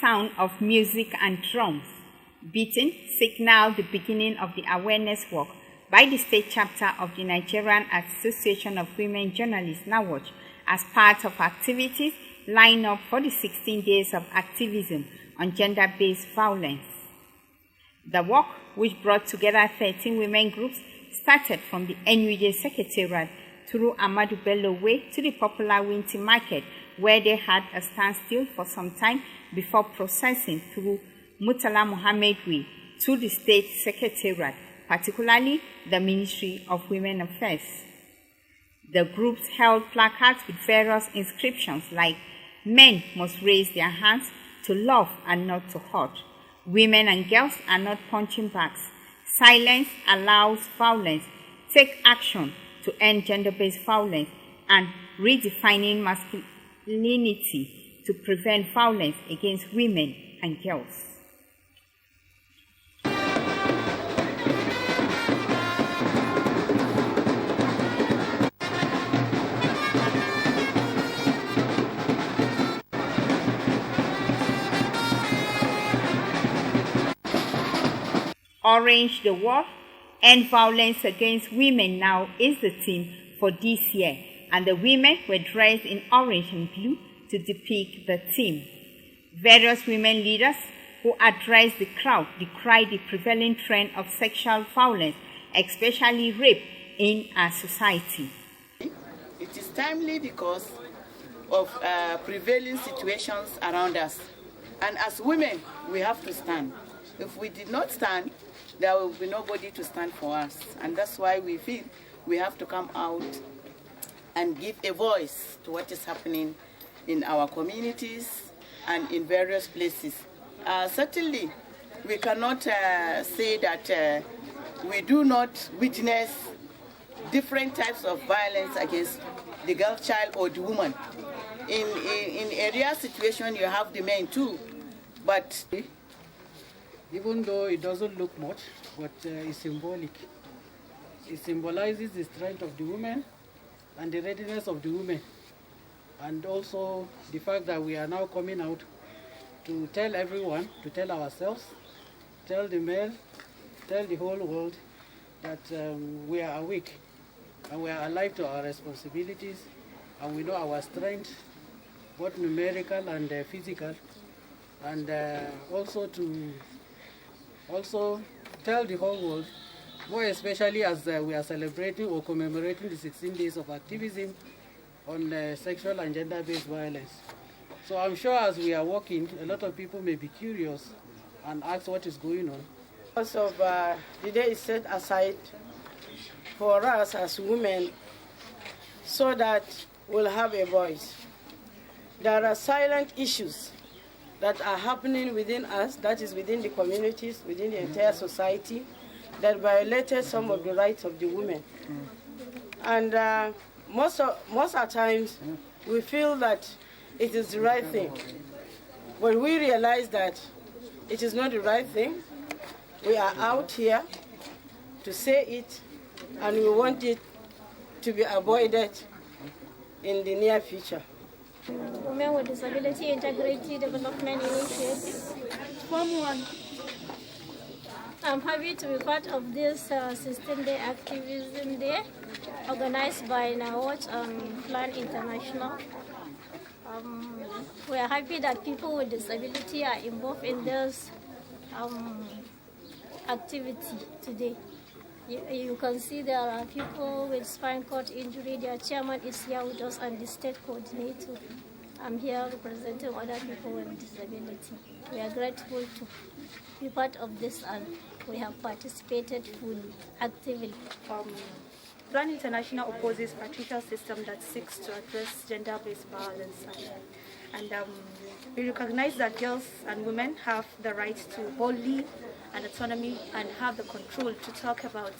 sound of music and drums. Beating signaled the beginning of the awareness work by the state chapter of the Nigerian Association of Women Journalists, NAWOJ, as part of activities lined up for the 16 days of activism on gender-based violence. The work, which brought together 13 women groups, started from the NUJ Secretariat through Ahmadu Bello Way to the popular Winti Market, where they had a standstill for some time before processing through Murtala Muhammad Way to the State Secretariat, particularly the Ministry of Women Affairs. The groups held placards with various inscriptions like "Men must raise their hands to love and not to hurt," "Women and girls are not punching bags," "Silence allows violence," "Take action to end gender-based violence," and "Redefining masculinity to prevent violence against women and girls." Orange the World, End Violence Against Women Now is the theme for this year, and the women were dressed in orange and blue to depict the theme. Various women leaders who addressed the crowd decried the prevailing trend of sexual violence, especially rape, in our society. It is timely because of prevailing situations around us, and as women, we have to stand. If we did not stand, there will be nobody to stand for us. And that's why we feel we have to come out and give a voice to what is happening in our communities and in various places. Certainly, we cannot say that we do not witness different types of violence against the girl child or the woman. In a real situation, you have the men too, but even though it doesn't look much, but it's symbolic. It symbolizes the strength of the women and the readiness of the women, and also the fact that we are now coming out to tell everyone, to tell ourselves, tell the men, tell the whole world that we are awake and we are alive to our responsibilities, and we know our strength, both numerical and physical, and also tell the whole world, more especially as we are celebrating or commemorating the 16 days of activism on sexual and gender-based violence. So I'm sure as we are walking, a lot of people may be curious and ask what is going on. Because of the day is set aside for us as women so that we'll have a voice. There are silent issues that are happening within us, that is within the communities, within the entire society, that violated some of the rights of the women. And most of times, we feel that it is the right thing. But we realize that it is not the right thing. We are out here to say it, and we want it to be avoided in the near future. Women with Disability Integrity Development Initiative, Form 1. I'm happy to be part of this 16-day activism day organized by NAWOJ and Plan International. We are happy that people with disability are involved in this activity today. You can see there are people with spinal cord injury. Their chairman is here with us and the state coordinator. I'm here representing other people with disability. We are grateful to be part of this, and we have participated fully, actively. Plan International opposes patriarchal system that seeks to address gender-based violence. And we recognize that girls and women have the right to boldly and autonomy and have the control to talk about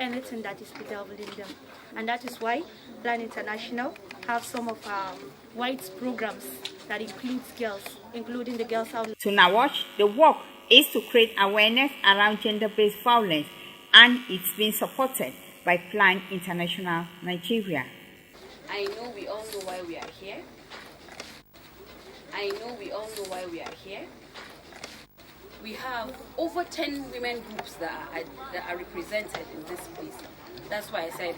anything that is bedeviling them. And that is why Plan International have some of our white programs that includes girls, including the Girls Outlet. To NAWOJ, the work is to create awareness around gender-based violence, and it's been supported by Plan International Nigeria. I know we all know why we are here. I know we all know why we are here. We have over 10 women groups that are represented in this place. That's why I said,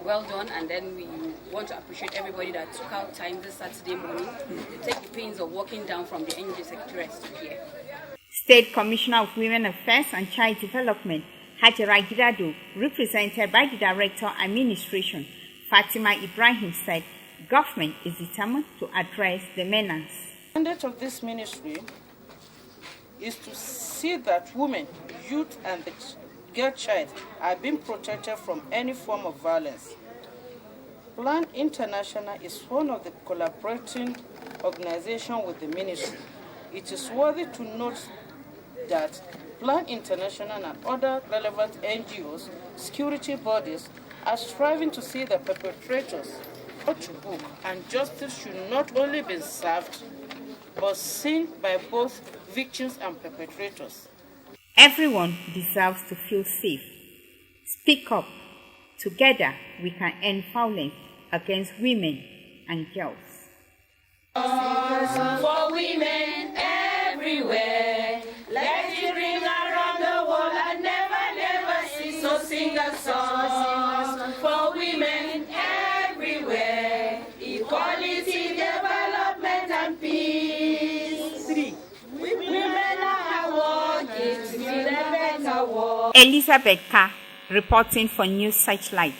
well done, and then we want to appreciate everybody that took out time this Saturday morning to take the pains of walking down from the NJ Secretariat to here. State Commissioner of Women Affairs and Child Development, Hajara Gidado, represented by the Director Administration, Fatima Ibrahim, said government is determined to address the menace. The mandate of this ministry is to see that women, youth, and the girl child are being protected from any form of violence. Plan International is one of the collaborating organizations with the ministry. It is worthy to note that Plan International and other relevant NGOs, security bodies, are striving to see the perpetrators brought to book, and justice should not only be served, but seen by both victims and perpetrators. Everyone deserves to feel safe. Speak up. Together, we can end violence against women and girls. For women everywhere, let it ring around the world and never cease. So sing a song for women everywhere, equality, development, and peace. 3. Women are working to build a better world. Elizabeth Ka, reporting for News Searchlight.